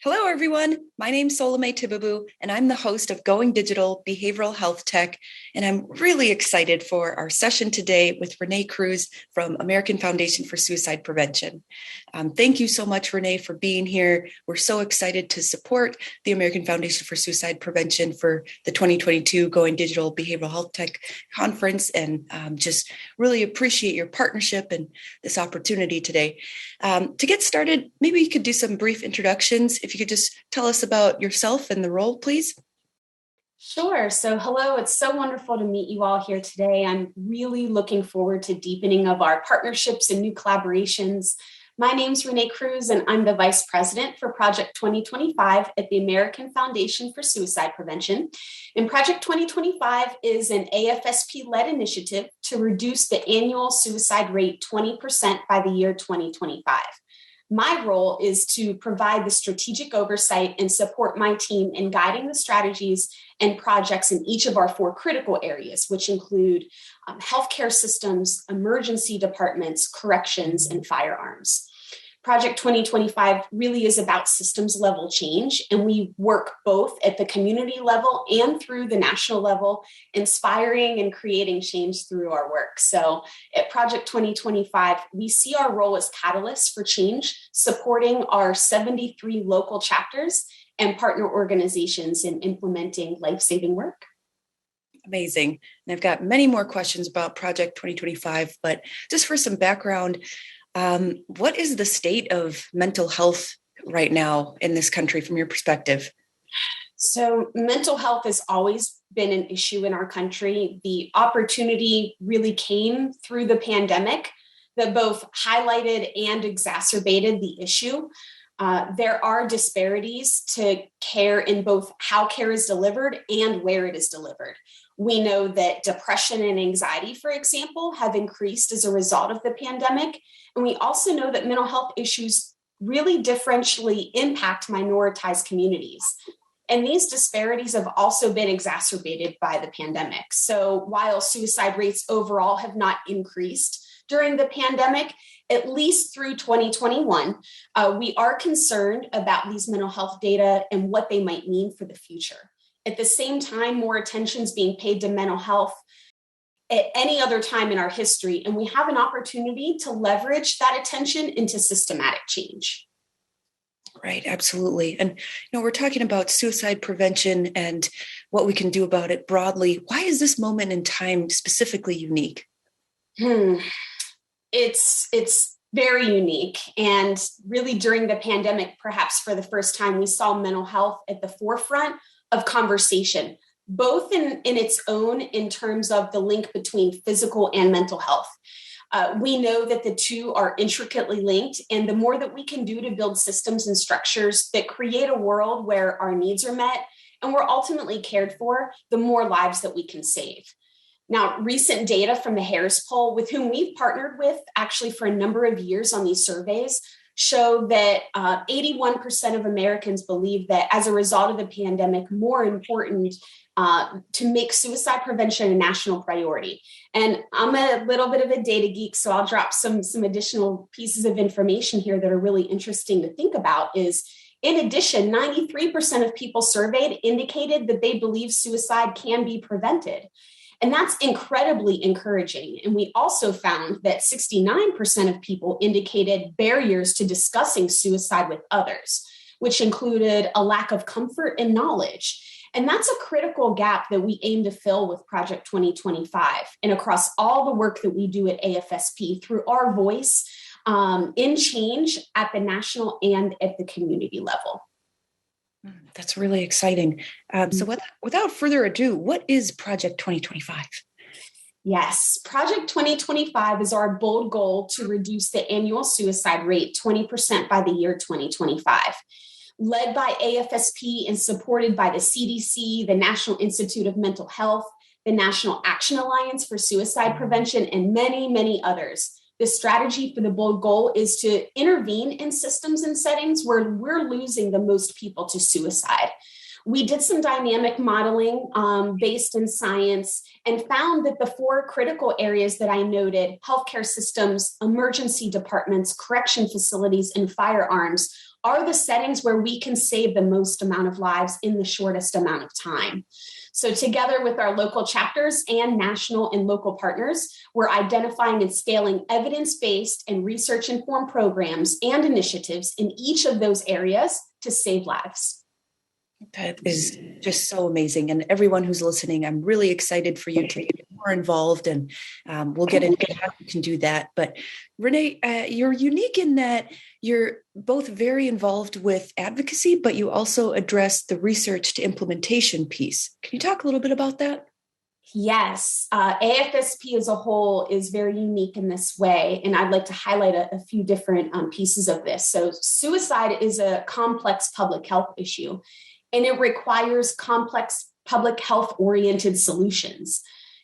Hello, everyone. My name's Solome Tibabu, and I'm the host of Going Digital Behavioral Health Tech. And I'm really excited for our session today with Renee Cruz from American Foundation for Suicide Prevention. Thank you so much, Renee, for being here. We're so excited to support the American Foundation for Suicide Prevention for the 2022 Going Digital Behavioral Health Tech Conference, and just really appreciate your partnership and this opportunity today. To get started, maybe you could do some brief introductions. If you could just tell us about yourself and the role, please. Sure. So hello, it's so wonderful to meet you all here today. I'm really looking forward to deepening of our partnerships and new collaborations. My name's Renee Cruz, and I'm the Vice President for Project 2025 at the American Foundation for Suicide Prevention. And Project 2025 is an AFSP-led initiative to reduce the annual suicide rate 20% by the year 2025. My role is to provide the strategic oversight and support my team in guiding the strategies and projects in each of our 4 critical areas, which include healthcare systems, emergency departments, corrections, and firearms. Project 2025 really is about systems level change, and we work both at the community level and through the national level, inspiring and creating change through our work. So at Project 2025, we see our role as catalysts for change, supporting our 73 local chapters and partner organizations in implementing life-saving work. Amazing. And I've got many more questions about Project 2025, but just for some background, what is the state of mental health right now in this country from your perspective? So mental health has always been an issue in our country. The opportunity really came through the pandemic that both highlighted and exacerbated the issue. There are disparities to care in both how care is delivered and where it is delivered. We know that depression and anxiety, for example, have increased as a result of the pandemic. And we also know that mental health issues really differentially impact minoritized communities. And these disparities have also been exacerbated by the pandemic. So while suicide rates overall have not increased during the pandemic, at least through 2021, we are concerned about these mental health data and what they might mean for the future. At the same time, more attention is being paid to mental health at any other time in our history, and we have an opportunity to leverage that attention into systematic change. Right, absolutely. And we're talking about suicide prevention and what we can do about it broadly. Why is this moment in time specifically unique? It's very unique. And really during the pandemic, perhaps for the first time, we saw mental health at the forefront of conversation, both in its own in terms of the link between physical and mental health. We know that the two are intricately linked, and the more that we can do to build systems and structures that create a world where our needs are met and we're ultimately cared for, the more lives that we can save. Now, recent data from the Harris Poll, with whom we've partnered with actually for a number of years on these surveys, show that 81% of Americans believe that as a result of the pandemic, more important to make suicide prevention a national priority. And I'm a little bit of a data geek, so I'll drop some additional pieces of information here that are really interesting to think about is, in addition, 93% of people surveyed indicated that they believe suicide can be prevented. And that's incredibly encouraging. And we also found that 69% of people indicated barriers to discussing suicide with others, which included a lack of comfort and knowledge. And that's a critical gap that we aim to fill with Project 2025 and across all the work that we do at AFSP through our voice in change at the national and at the community level. That's really exciting. So without further ado, what is Project 2025? Yes, Project 2025 is our bold goal to reduce the annual suicide rate 20% by the year 2025. Led by AFSP and supported by the CDC, the National Institute of Mental Health, the National Action Alliance for Suicide Prevention, and many, many others. The strategy for the bold goal is to intervene in systems and settings where we're losing the most people to suicide. We did some dynamic modeling based in science and found that the 4 critical areas that I noted, healthcare systems, emergency departments, correction facilities, and firearms, are the settings where we can save the most amount of lives in the shortest amount of time. So together with our local chapters and national and local partners, we're identifying and scaling evidence-based and research-informed programs and initiatives in each of those areas to save lives. That is just so amazing. And everyone who's listening, I'm really excited for you to get more involved, and we'll get into how you can do that. But Renee, you're unique in that you're both very involved with advocacy, but you also address the research to implementation piece. Can you talk a little bit about that? Yes, AFSP as a whole is very unique in this way, and I'd like to highlight a few different pieces of this. So suicide is a complex public health issue, and it requires complex public health-oriented solutions.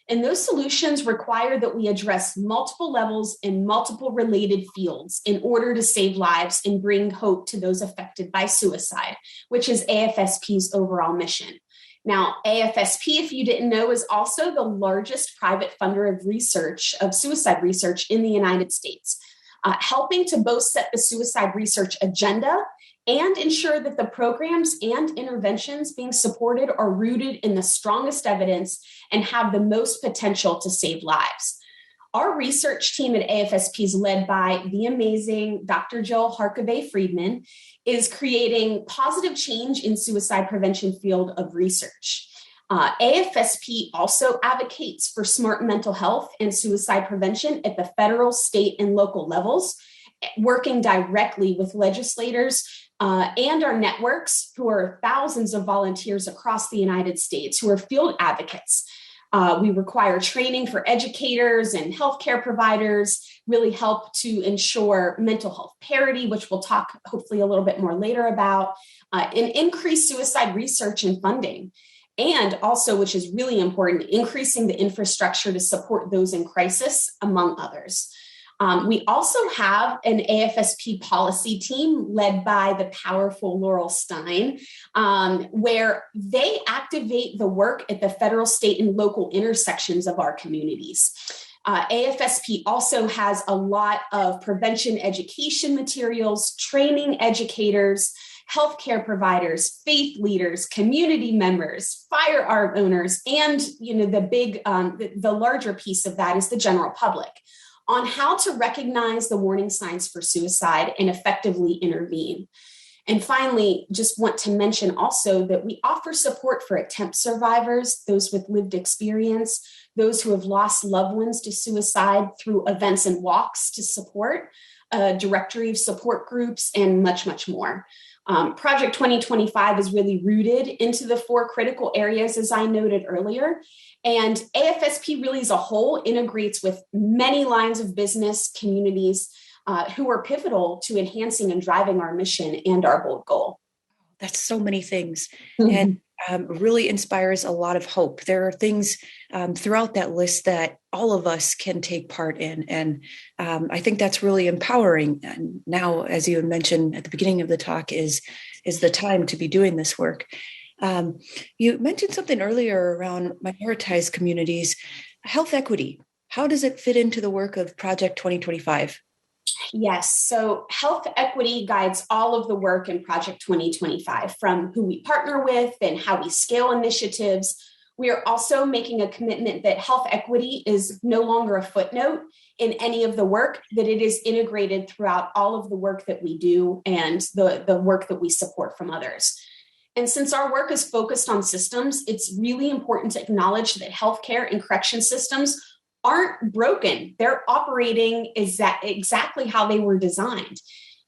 And those solutions require that we address multiple levels in multiple related fields in order to save lives and bring hope to those affected by suicide, which is AFSP's overall mission. Now, AFSP, if you didn't know, is also the largest private funder of research, of suicide research in the United States, helping to both set the suicide research agenda and ensure that the programs and interventions being supported are rooted in the strongest evidence and have the most potential to save lives. Our research team at AFSP is led by the amazing Dr. Jill Harkavy-Friedman, is creating positive change in suicide prevention field of research. AFSP also advocates for smart mental health and suicide prevention at the federal, state, and local levels, working directly with legislators and our networks, who are thousands of volunteers across the United States who are field advocates. We require training for educators and healthcare providers, really help to ensure mental health parity, which we'll talk hopefully a little bit more later about, and increase suicide research and funding. And also, which is really important, increasing the infrastructure to support those in crisis, among others. We also have an AFSP policy team led by the powerful Laurel Stein, where they activate the work at the federal, state, and local intersections of our communities. AFSP also has a lot of prevention education materials, training educators, healthcare providers, faith leaders, community members, firearm owners, and the larger piece of that is the general public, on how to recognize the warning signs for suicide and effectively intervene. And finally, just want to mention also that we offer support for attempt survivors, those with lived experience, those who have lost loved ones to suicide, through events and walks to support, a directory of support groups, and much, much more. Project 2025 is really rooted into the 4 critical areas, as I noted earlier. And AFSP really as a whole integrates with many lines of business, communities who are pivotal to enhancing and driving our mission and our bold goal. That's so many things, and really inspires a lot of hope. There are things throughout that list that all of us can take part in. And I think that's really empowering. And now, as you mentioned at the beginning of the talk, is the time to be doing this work. You mentioned something earlier around minoritized communities, health equity. How does it fit into the work of Project 2025? Yes. So health equity guides all of the work in Project 2025, from who we partner with and how we scale initiatives. We are also making a commitment that health equity is no longer a footnote in any of the work, that it is integrated throughout all of the work that we do and the work that we support from others. And since our work is focused on systems, it's really important to acknowledge that healthcare and correction systems aren't broken. They're operating exactly how they were designed.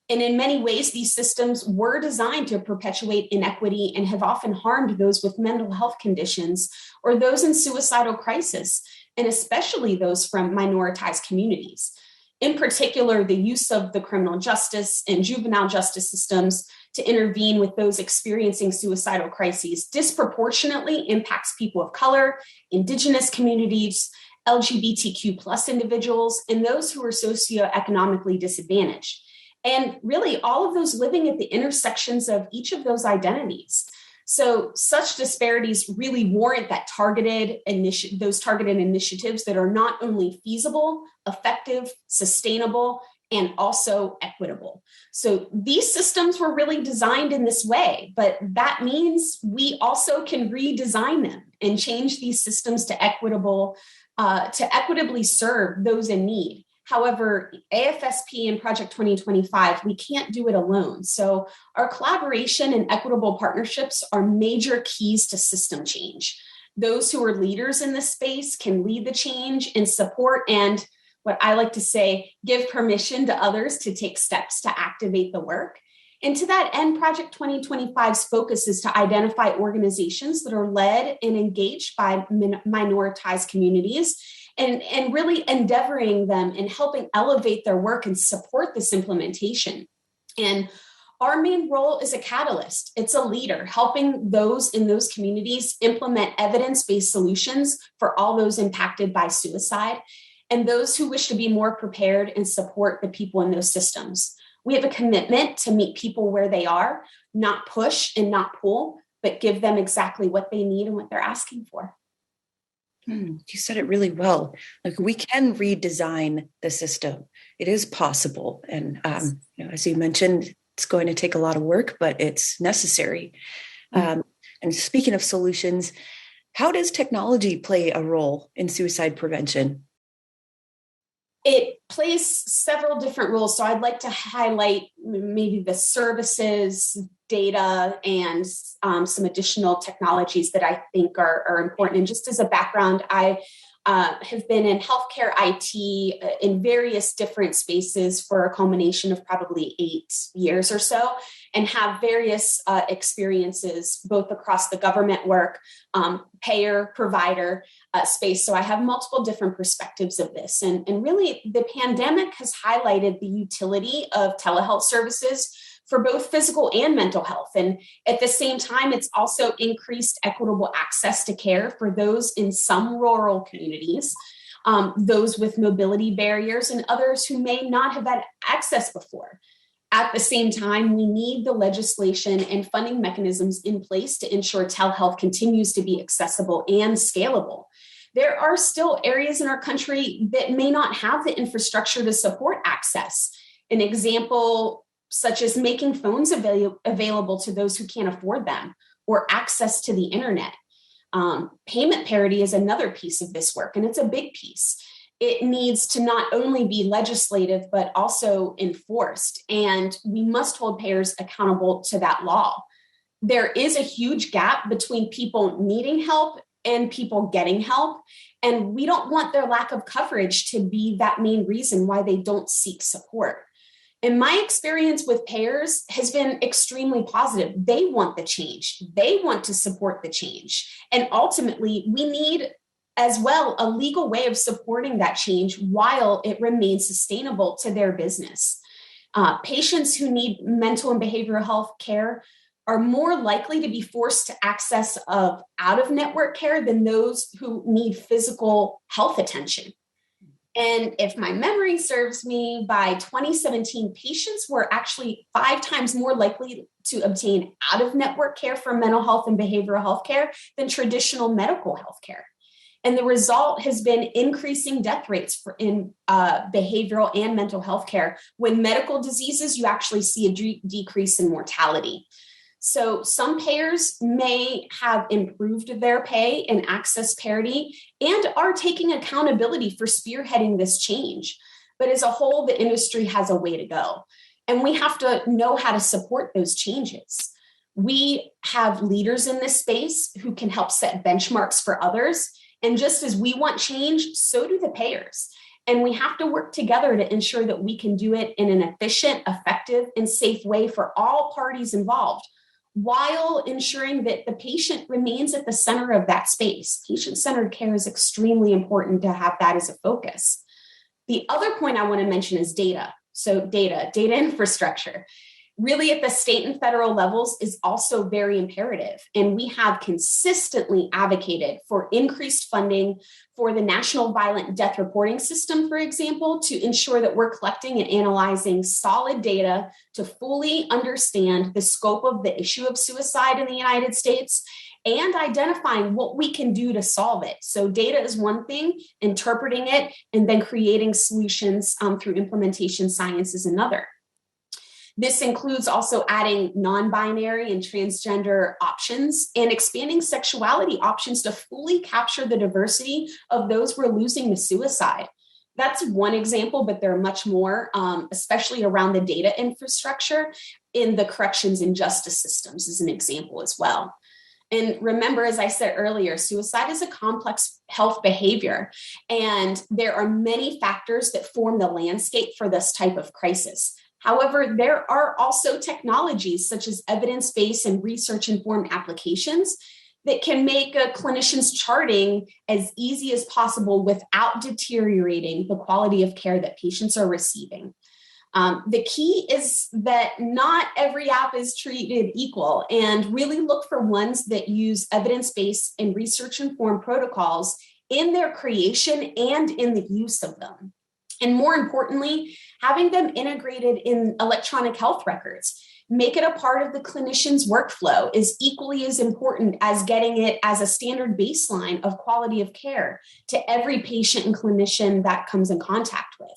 And in many ways, these systems were designed to perpetuate inequity and have often harmed those with mental health conditions or those in suicidal crisis, and especially those from minoritized communities. In particular, the use of the criminal justice and juvenile justice systems to intervene with those experiencing suicidal crises disproportionately impacts people of color, Indigenous communities, LGBTQ plus individuals, and those who are socioeconomically disadvantaged. And really all of those living at the intersections of each of those identities. So such disparities really warrant that those targeted initiatives that are not only feasible, effective, sustainable, and also equitable. So these systems were really designed in this way, but that means we also can redesign them and change these systems to equitably serve those in need. However, AFSP and Project 2025, we can't do it alone. So our collaboration and equitable partnerships are major keys to system change. Those who are leaders in this space can lead the change and support and, what I like to say, give permission to others to take steps to activate the work. And to that end, Project 2025's focus is to identify organizations that are led and engaged by minoritized communities and really endeavoring them and helping elevate their work and support this implementation. And our main role is a catalyst. It's a leader, helping those in those communities implement evidence-based solutions for all those impacted by suicide and those who wish to be more prepared and support the people in those systems. We have a commitment to meet people where they are, not push and not pull, but give them exactly what they need and what they're asking for. You said it really well. Like, we can redesign the system. It is possible. And as you mentioned, it's going to take a lot of work, but it's necessary. And speaking of solutions, how does technology play a role in suicide prevention? It plays several different roles. So I'd like to highlight maybe the services, data, and some additional technologies that I think are important. And just as a background, I have been in healthcare IT in various different spaces for a culmination of probably 8 years or so, and have various experiences both across the government work, payer, provider space. So I have multiple different perspectives of this. And really, the pandemic has highlighted the utility of telehealth services for both physical and mental health. And at the same time, it's also increased equitable access to care for those in some rural communities, those with mobility barriers, and others who may not have had access before. At the same time, we need the legislation and funding mechanisms in place to ensure telehealth continues to be accessible and scalable. There are still areas in our country that may not have the infrastructure to support access. An example such as making phones available to those who can't afford them, or access to the internet. Payment parity is another piece of this work, and it's a big piece. It needs to not only be legislative, but also enforced, and we must hold payers accountable to that law. There is a huge gap between people needing help and people getting help, and we don't want their lack of coverage to be that main reason why they don't seek support. And my experience with payers has been extremely positive. They want the change. They want to support the change. And ultimately, we need as well a legal way of supporting that change while it remains sustainable to their business. Patients who need mental and behavioral health care are more likely to be forced to access of out-of-network care than those who need physical health attention. And if my memory serves me, by 2017, patients were actually 5 times more likely to obtain out-of-network care for mental health and behavioral health care than traditional medical health care. And the result has been increasing death rates in behavioral and mental health care. When medical diseases, you actually see a decrease in mortality. So some payers may have improved their pay and access parity and are taking accountability for spearheading this change. But as a whole, the industry has a way to go. And we have to know how to support those changes. We have leaders in this space who can help set benchmarks for others. And just as we want change, so do the payers. And we have to work together to ensure that we can do it in an efficient, effective, and safe way for all parties involved, while ensuring that the patient remains at the center of that space. Patient-centered care is extremely important to have that as a focus. The other point I want to mention is data. So data infrastructure, really at the state and federal levels, is also very imperative. And we have consistently advocated for increased funding for the National Violent Death Reporting System, for example, to ensure that we're collecting and analyzing solid data to fully understand the scope of the issue of suicide in the United States and identifying what we can do to solve it. So data is one thing, interpreting what we can do to solve it. So data is one thing, interpreting it, and then creating solutions through implementation science is another. This includes also adding non-binary and transgender options and expanding sexuality options to fully capture the diversity of those we're losing to suicide. That's one example, but there are much more, especially around the data infrastructure in the corrections and justice systems is an example as well. And remember, as I said earlier, suicide is a complex health behavior, and there are many factors that form the landscape for this type of crisis. However, there are also technologies such as evidence-based and research-informed applications that can make a clinician's charting as easy as possible without deteriorating the quality of care that patients are receiving. The key is that not every app is treated equal, and really look for ones that use evidence-based and research-informed protocols in their creation and in the use of them. And more importantly, having them integrated in electronic health records. Make it a part of the clinician's workflow is equally as important as getting it as a standard baseline of quality of care to every patient and clinician that comes in contact with.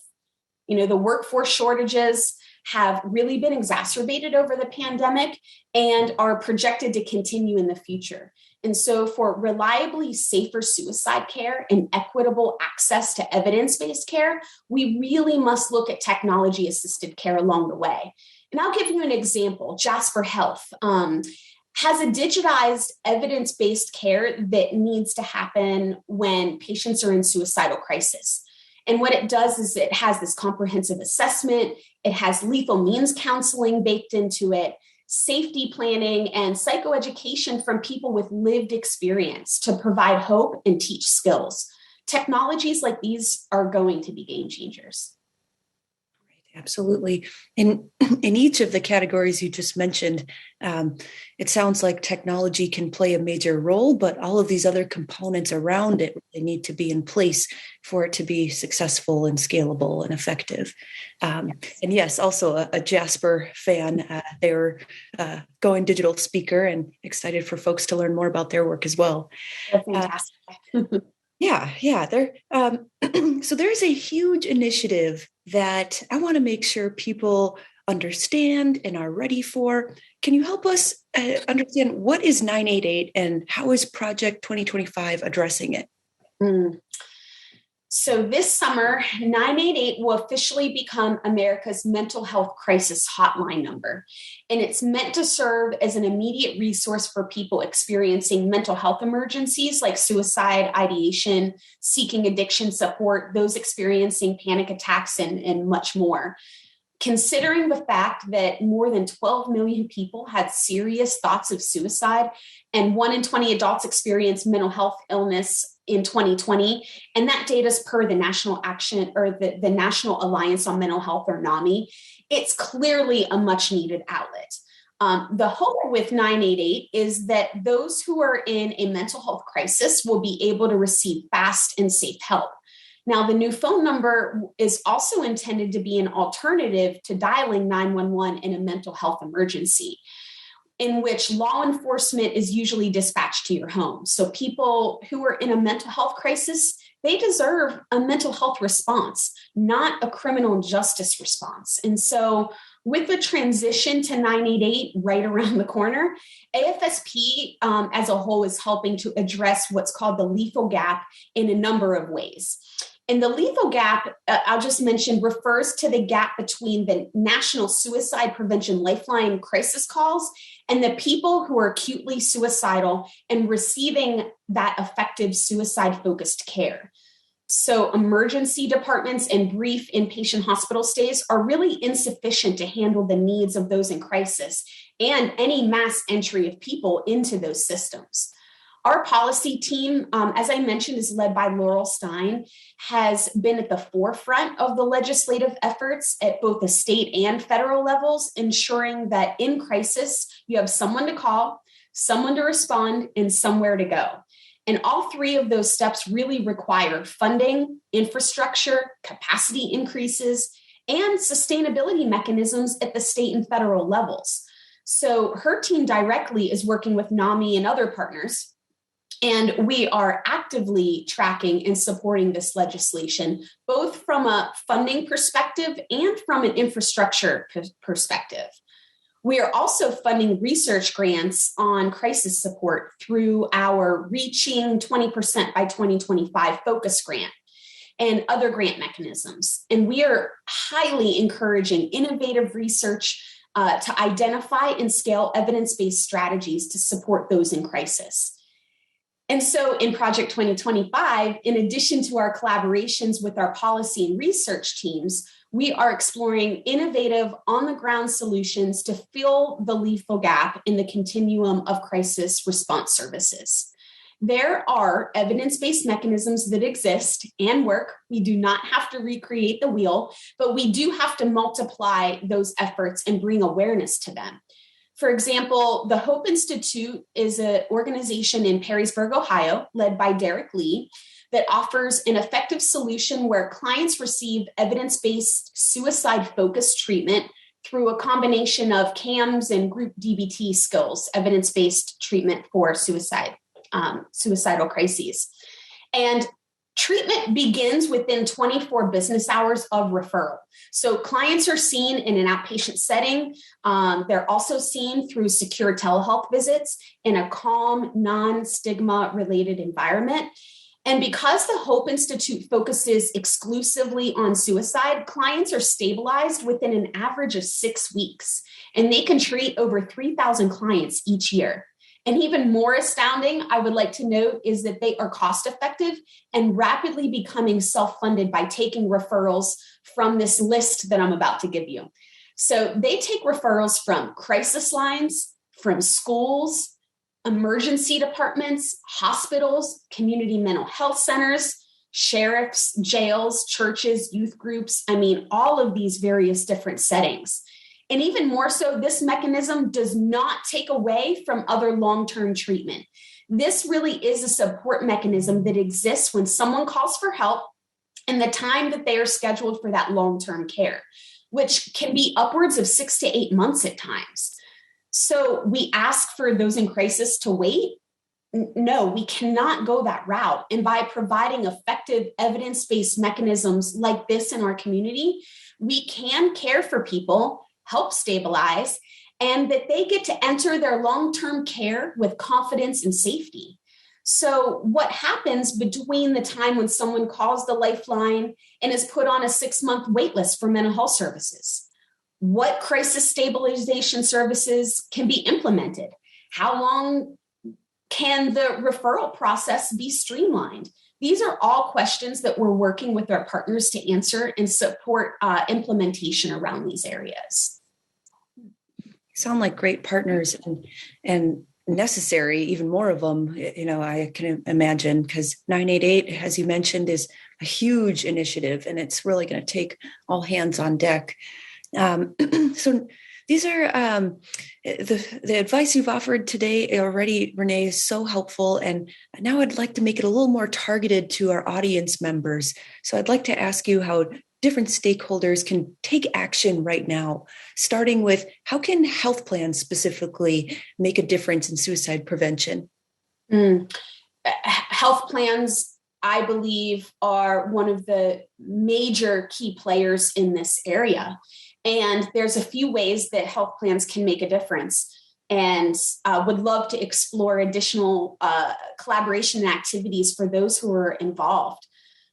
You know, the workforce shortages have really been exacerbated over the pandemic and are projected to continue in the future. And so for reliably safer suicide care and equitable access to evidence-based care, we really must look at technology-assisted care along the way. And I'll give you an example. Jasper Health has a digitized evidence-based care that needs to happen when patients are in suicidal crisis. And what it does is it has this comprehensive assessment, it has lethal means counseling baked into it, safety planning, and psychoeducation from people with lived experience to provide hope and teach skills. Technologies like these are going to be game changers. Absolutely. In each of the categories you just mentioned, it sounds like technology can play a major role, but all of these other components around it, they need to be in place for it to be successful and scalable and effective. And yes, also a Jasper fan. They're going digital speaker and excited for folks to learn more about their work as well. That's fantastic. Yeah. So there's a huge initiative that I want to make sure people understand and are ready for. Can you help us understand what is 988 and how is Project 2025 addressing it? So this summer, 988 will officially become America's mental health crisis hotline number. And it's meant to serve as an immediate resource for people experiencing mental health emergencies like suicide, ideation, seeking addiction support, those experiencing panic attacks, and much more. Considering the fact that more than 12 million people had serious thoughts of suicide and 1 in 20 adults experienced mental health illness in 2020, and that data is per the National Action or the National Alliance on Mental Health, or NAMI, it's clearly a much needed outlet. The hope with 988 is that those who are in a mental health crisis will be able to receive fast and safe help. Now, the new phone number is also intended to be an alternative to dialing 911 in a mental health emergency, in which law enforcement is usually dispatched to your home. So people who are in a mental health crisis, they deserve a mental health response, not a criminal justice response. And so with the transition to 988 right around the corner, AFSP as a whole is helping to address what's called the lethal gap in a number of ways. And the lethal gap, I'll just mention, refers to the gap between the National Suicide Prevention Lifeline crisis calls and the people who are acutely suicidal and receiving that effective suicide-focused care. So emergency departments and brief inpatient hospital stays are really insufficient to handle the needs of those in crisis and any mass entry of people into those systems. Our policy team, as I mentioned, is led by Laurel Stein, has been at the forefront of the legislative efforts at both the state and federal levels, ensuring that in crisis, you have someone to call, someone to respond, and somewhere to go. And all three of those steps really require funding, infrastructure, capacity increases, and sustainability mechanisms at the state and federal levels. So her team directly is working with NAMI and other partners, and we are actively tracking and supporting this legislation, both from a funding perspective and from an infrastructure perspective. We are also funding research grants on crisis support through our Reaching 20% by 2025 Focus Grant and other grant mechanisms. And we are highly encouraging innovative research to identify and scale evidence-based strategies to support those in crisis. And so in Project 2025, in addition to our collaborations with our policy and research teams, we are exploring innovative on-the-ground solutions to fill the lethal gap in the continuum of crisis response services. There are evidence-based mechanisms that exist and work. We do not have to recreate the wheel, but we do have to multiply those efforts and bring awareness to them. For example, the Hope Institute is an organization in Perrysburg, Ohio, led by Derek Lee, that offers an effective solution where clients receive evidence-based suicide-focused treatment through a combination of CAMS and group DBT skills, evidence-based treatment for suicidal crises. And treatment begins within 24 business hours of referral. So clients are seen in an outpatient setting. They're also seen through secure telehealth visits in a calm, non-stigma related environment. And because the Hope Institute focuses exclusively on suicide, clients are stabilized within an average of 6 weeks, and they can treat over 3,000 clients each year. And even more astounding, I would like to note, is that they are cost effective and rapidly becoming self-funded by taking referrals from this list that I'm about to give you. So they take referrals from crisis lines, from schools, emergency departments, hospitals, community mental health centers, sheriffs, jails, churches, youth groups. I mean, all of these various different settings. And even more so, this mechanism does not take away from other long-term treatment. This really is a support mechanism that exists when someone calls for help and the time that they are scheduled for that long-term care, which can be upwards of 6 to 8 months at times. So we ask for those in crisis to wait. No, we cannot go that route. And by providing effective evidence-based mechanisms like this in our community, we can care for people, help stabilize, and that they get to enter their long-term care with confidence and safety. So what happens between the time when someone calls the Lifeline and is put on a 6-month wait list for mental health services? What crisis stabilization services can be implemented? How long can the referral process be streamlined? These are all questions that we're working with our partners to answer and support implementation around these areas. Sound like great partners and necessary, even more of them, I can imagine, because 988, as you mentioned, is a huge initiative and it's really going to take all hands on deck. So these are the advice you've offered today already, Renee, is so helpful. And now I'd like to make it a little more targeted to our audience members. So I'd like to ask you how different stakeholders can take action right now, starting with how can health plans specifically make a difference in suicide prevention? Health plans, I believe, are one of the major key players in this area. And there's a few ways that health plans can make a difference, and would love to explore additional collaboration and activities for those who are involved.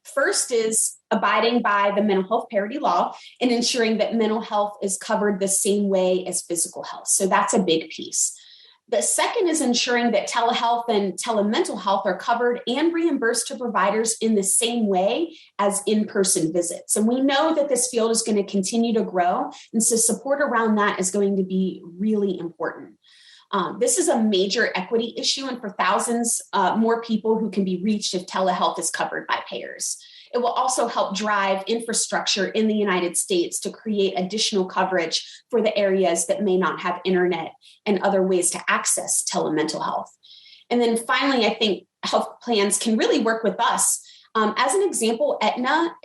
First is abiding by the mental health parity law and ensuring that mental health is covered the same way as physical health. So that's a big piece. The second is ensuring that telehealth and telemental health are covered and reimbursed to providers in the same way as in-person visits. And we know that this field is going to continue to grow. And so support around that is going to be really important. This is a major equity issue, and for thousands more people who can be reached if telehealth is covered by payers. It will also help drive infrastructure in the United States to create additional coverage for the areas that may not have internet and other ways to access telemental health. And then finally, I think health plans can really work with us. As an example, Aetna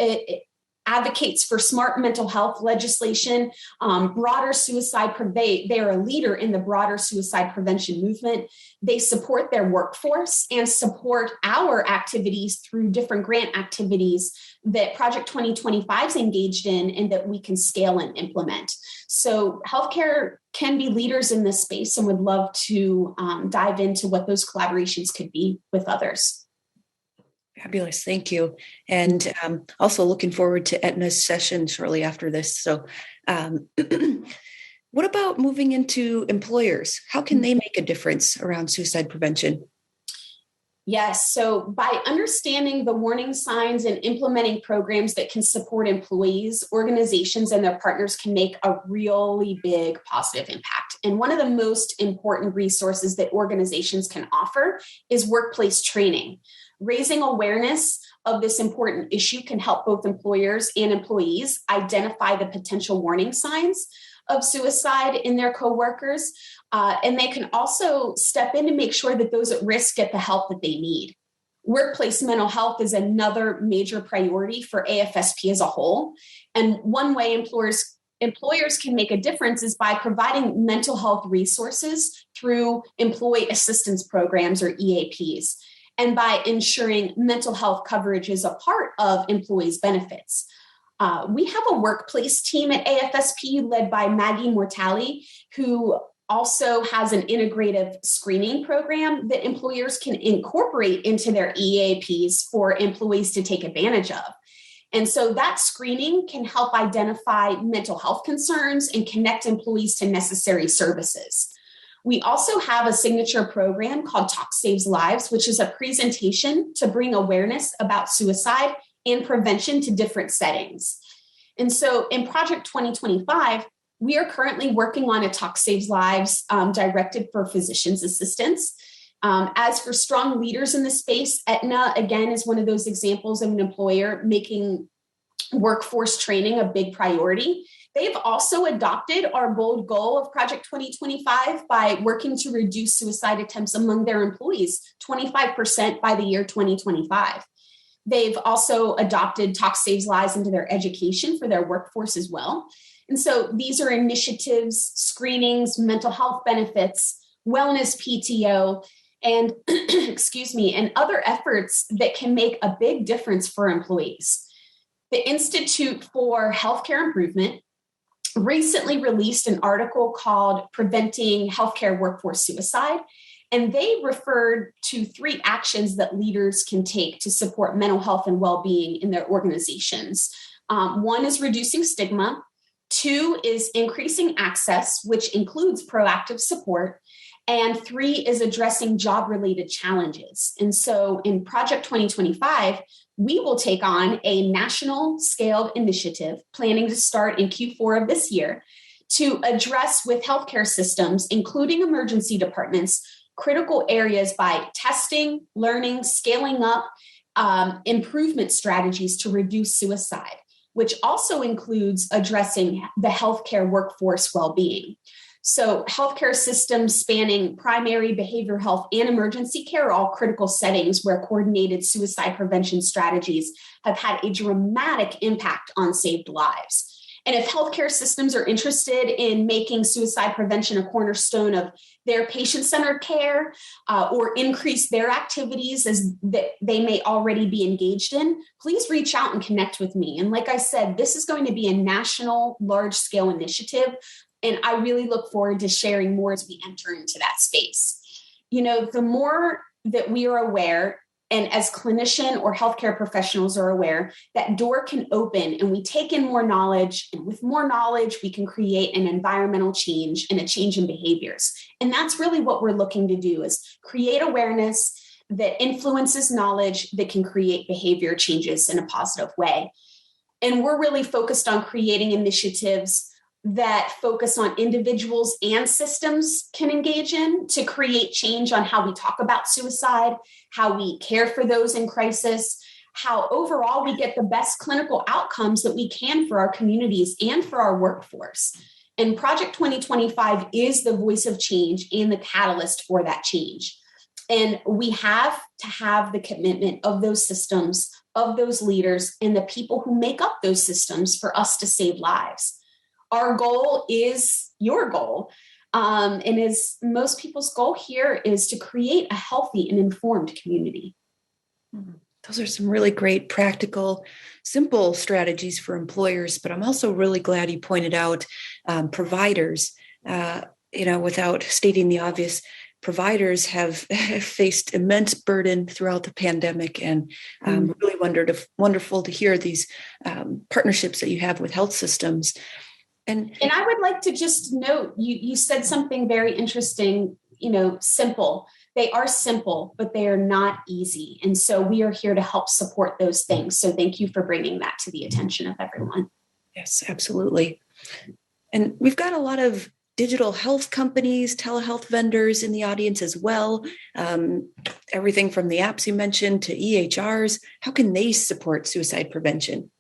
advocates for smart mental health legislation, broader suicide. They are a leader in the broader suicide prevention movement. They support their workforce and support our activities through different grant activities that Project 2025 is engaged in and that we can scale and implement. So healthcare can be leaders in this space, and would love to dive into what those collaborations could be with others. Fabulous. Thank you. And also looking forward to Aetna's session shortly after this. So what about moving into employers? How can they make a difference around suicide prevention? Yes. So by understanding the warning signs and implementing programs that can support employees, organizations, and their partners can make a really big positive impact. And one of the most important resources that organizations can offer is workplace training. Raising awareness of this important issue can help both employers and employees identify the potential warning signs of suicide in their coworkers. And they can also step in to make sure that those at risk get the help that they need. Workplace mental health is another major priority for AFSP as a whole. And one way employers can make a difference is by providing mental health resources through employee assistance programs, or EAPs, and by ensuring mental health coverage is a part of employees' benefits. We have a workplace team at AFSP led by Maggie Mortali, who also has an integrative screening program that employers can incorporate into their EAPs for employees to take advantage of. And so that screening can help identify mental health concerns and connect employees to necessary services. We also have a signature program called Talk Saves Lives, which is a presentation to bring awareness about suicide and prevention to different settings. And so in Project 2025, we are currently working on a Talk Saves Lives directed for physicians' assistants. As for strong leaders in the space, Aetna, again, is one of those examples of an employer making workforce training a big priority. They've also adopted our bold goal of Project 2025 by working to reduce suicide attempts among their employees 25% by the year 2025. They've also adopted Talk Saves Lives into their education for their workforce as well. And so these are initiatives, screenings, mental health benefits, wellness PTO, and and other efforts that can make a big difference for employees. The Institute for Healthcare Improvement recently released an article called Preventing Healthcare Workforce Suicide, and they referred to 3 actions that leaders can take to support mental health and well-being in their organizations. 1 is reducing stigma. 2 is increasing access, which includes proactive support. And 3 is addressing job-related challenges. And so in Project 2025, we will take on a national scaled initiative planning to start in Q4 of this year to address with healthcare systems, including emergency departments, critical areas by testing, learning, scaling up improvement strategies to reduce suicide, which also includes addressing the healthcare workforce well-being. So healthcare systems spanning primary, behavioral health, and emergency care are all critical settings where coordinated suicide prevention strategies have had a dramatic impact on saved lives. And if healthcare systems are interested in making suicide prevention a cornerstone of their patient-centered care or increase their activities as that they may already be engaged in, please reach out and connect with me. And like I said, this is going to be a national, large-scale initiative. And I really look forward to sharing more as we enter into that space. You know, the more that we are aware, and as clinician or healthcare professionals are aware, that door can open and we take in more knowledge. And with more knowledge, we can create an environmental change and a change in behaviors. And that's really what we're looking to do, is create awareness that influences knowledge that can create behavior changes in a positive way. And we're really focused on creating initiatives that focus on individuals and systems can engage in to create change on how we talk about suicide, how we care for those in crisis, how overall we get the best clinical outcomes that we can for our communities and for our workforce. And Project 2025 is the voice of change and the catalyst for that change. And we have to have the commitment of those systems, of those leaders and the people who make up those systems for us to save lives. Our goal is your goal. And is most people's goal here is to create a healthy and informed community. Those are some really great, practical, simple strategies for employers. But I'm also really glad you pointed out providers. Without stating the obvious, providers have faced immense burden throughout the pandemic, and really wonderful to hear these partnerships that you have with health systems. And I would like to just note, you said something very interesting, simple. They are simple, but they are not easy. And so we are here to help support those things. So thank you for bringing that to the attention of everyone. Yes, absolutely. And we've got a lot of digital health companies, telehealth vendors in the audience as well. Everything from the apps you mentioned to EHRs. How can they support suicide prevention?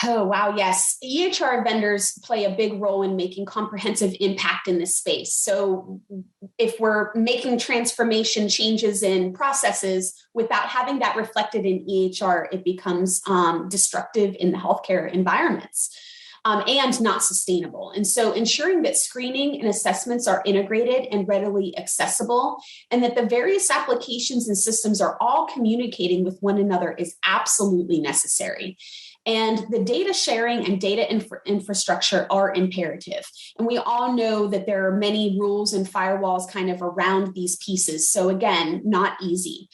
Oh, wow. Yes. EHR vendors play a big role in making comprehensive impact in this space. So if we're making transformation changes in processes without having that reflected in EHR, it becomes destructive in the healthcare environments. And not sustainable. And so ensuring that screening and assessments are integrated and readily accessible, and that the various applications and systems are all communicating with one another is absolutely necessary. And the data sharing and data infrastructure are imperative. And we all know that there are many rules and firewalls kind of around these pieces. So again, not easy.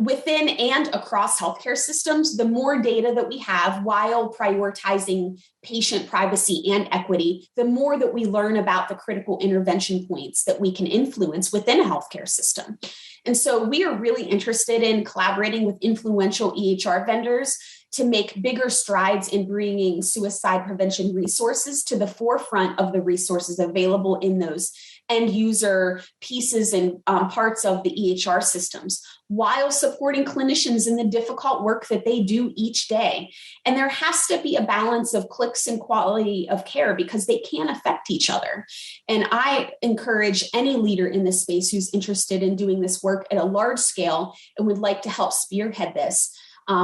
Within and across healthcare systems, the more data that we have while prioritizing patient privacy and equity, the more that we learn about the critical intervention points that we can influence within a healthcare system. And so we are really interested in collaborating with influential EHR vendors to make bigger strides in bringing suicide prevention resources to the forefront of the resources available in those end user pieces and parts of the EHR systems, while supporting clinicians in the difficult work that they do each day. And there has to be a balance of clicks and quality of care because they can affect each other. And I encourage any leader in this space who's interested in doing this work at a large scale and would like to help spearhead this.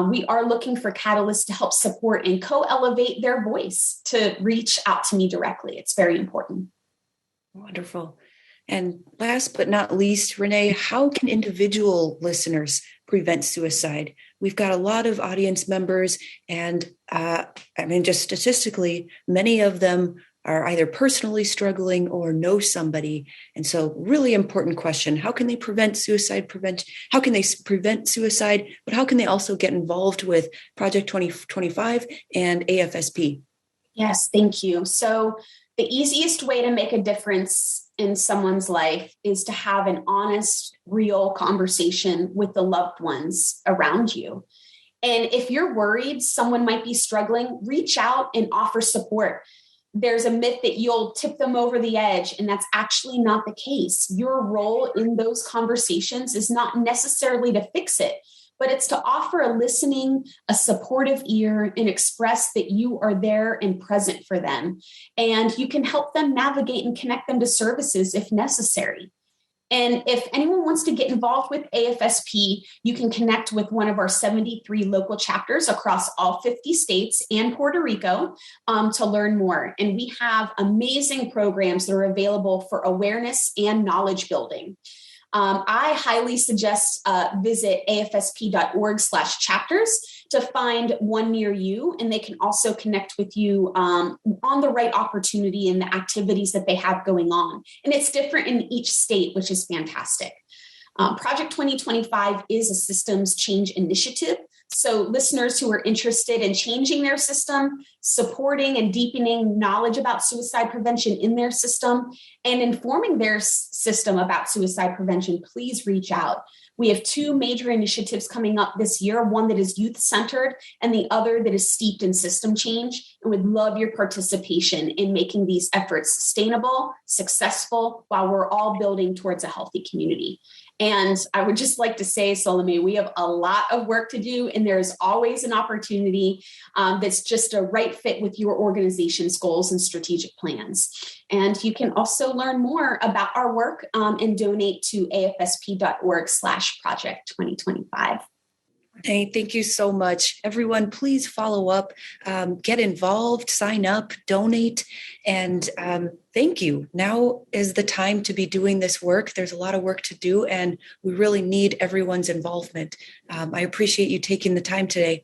We are looking for catalysts to help support and co-elevate their voice to reach out to me directly. It's very important. Wonderful. And last but not least, Renee, how can individual listeners prevent suicide? We've got a lot of audience members, and just statistically, many of them are either personally struggling or know somebody. And so really important question, how can they prevent suicide prevention? How can they prevent suicide, but how can they also get involved with Project 2025 and AFSP? Yes, thank you. So the easiest way to make a difference in someone's life is to have an honest, real conversation with the loved ones around you. And if you're worried someone might be struggling, reach out and offer support. There's a myth that you'll tip them over the edge, and that's actually not the case. Your role in those conversations is not necessarily to fix it, but it's to offer a listening, a supportive ear, and express that you are there and present for them. And you can help them navigate and connect them to services if necessary. And if anyone wants to get involved with AFSP, you can connect with one of our 73 local chapters across all 50 states and Puerto Rico to learn more. And we have amazing programs that are available for awareness and knowledge building. I highly suggest visit afsp.org/chapters to find one near you, and they can also connect with you on the right opportunity and the activities that they have going on. And it's different in each state, which is fantastic. Project 2025 is a systems change initiative. So listeners who are interested in changing their system, supporting and deepening knowledge about suicide prevention in their system, and informing their system about suicide prevention, please reach out. We have two major initiatives coming up this year, one that is youth-centered and the other that is steeped in system change, and would love your participation in making these efforts sustainable, successful, while we're all building towards a healthy community. And I would just like to say, Salome, we have a lot of work to do, and there's always an opportunity that's just a right fit with your organization's goals and strategic plans. And you can also learn more about our work and donate to afsp.org/project 2025. Hey, thank you so much. Everyone, please follow up, get involved, sign up, donate, and thank you. Now is the time to be doing this work. There's a lot of work to do, and we really need everyone's involvement. I appreciate you taking the time today.